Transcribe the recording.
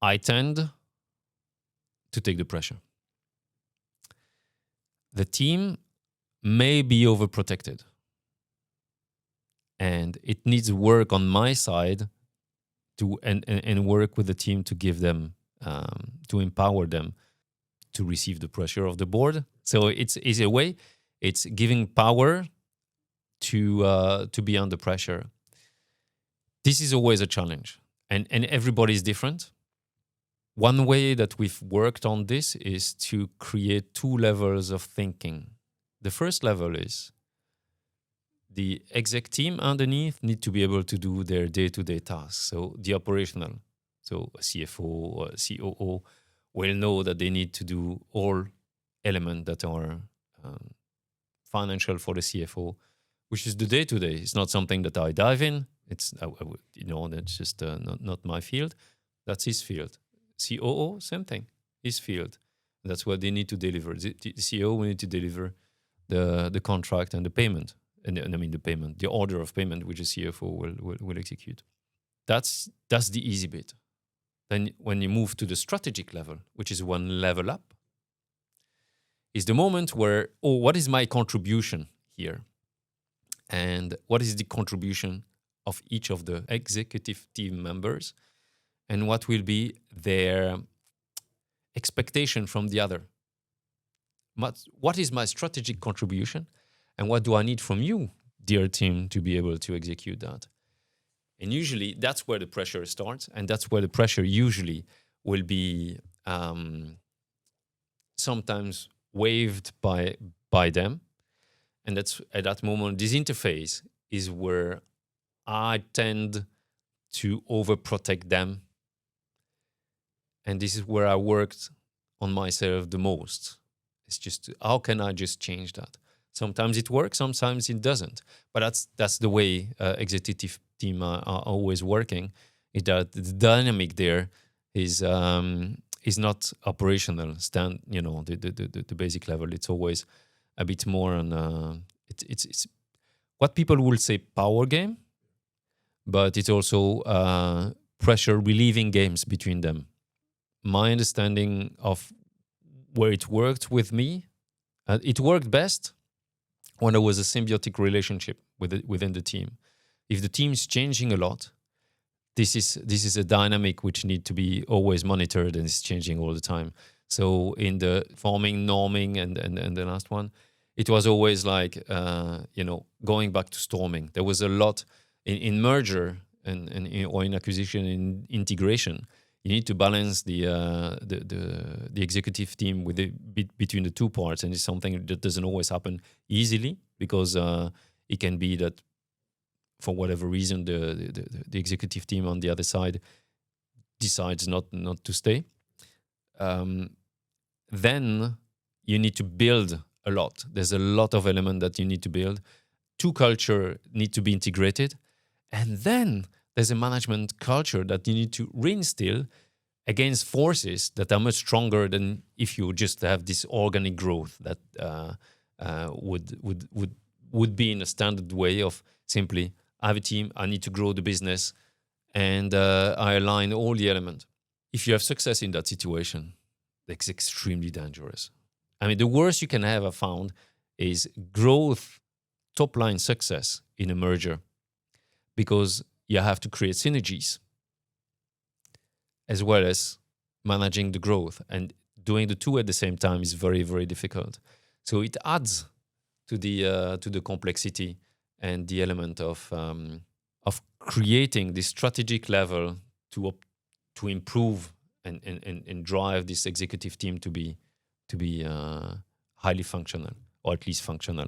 I tend to take the pressure. The team may be overprotected, and it needs work on my side to and work with the team to give them to empower them to receive the pressure of the board. So it's a way. It's giving power to be under pressure. This is always a challenge, and everybody is different. One way that we've worked on this is to create 2 levels of thinking. The first level is the exec team underneath need to be able to do their day-to-day tasks. So the operational, so a CFO or a COO will know that they need to do all elements that are financial for the CFO, which is the day-to-day. It's not something that I dive in. It's that's just not my field. That's his field. COO, same thing, his field. That's what they need to deliver. The CEO will need to deliver the contract and the payment, the order of payment, which the CFO will execute. That's the easy bit. Then when you move to the strategic level, which is one level up, is the moment where, what is my contribution here? And what is the contribution of each of the executive team members? And what will be their expectation from the other? What is my strategic contribution? And what do I need from you, dear team, to be able to execute that? And usually that's where the pressure starts. And that's where the pressure usually will be sometimes waived by them. And that's at that moment, this interface is where I tend to overprotect them. And this is where I worked on myself the most. It's just, how can I just change that? Sometimes it works, sometimes it doesn't. But that's the way executive team are always working. Is that the dynamic there is not operational. The basic level. It's always a bit more on. It's what people will say power game, but it's also pressure relieving games between them. My understanding of where it worked with me, it worked best when there was a symbiotic relationship within the team. If the team is changing a lot, this is a dynamic which need to be always monitored and is changing all the time. So in the forming, norming, and the last one, it was always like going back to storming. There was a lot in merger or in acquisition and integration. You need to balance the executive team between the 2 parts, and it's something that doesn't always happen easily because it can be that for whatever reason the executive team on the other side decides not to stay. Then you need to build a lot. There's a lot of elements that you need to build. 2 culture need to be integrated, and then there's a management culture that you need to reinstill against forces that are much stronger than if you just have this organic growth that would be in a standard way of simply, I have a team, I need to grow the business, and I align all the elements. If you have success in that situation, that's extremely dangerous. The worst you can have, I found, is growth, top-line success in a merger, because you have to create synergies as well as managing the growth, and doing the 2 at the same time is very, very difficult. So it adds to the complexity and the element of creating this strategic level to improve and drive this executive team to be highly functional, or at least functional.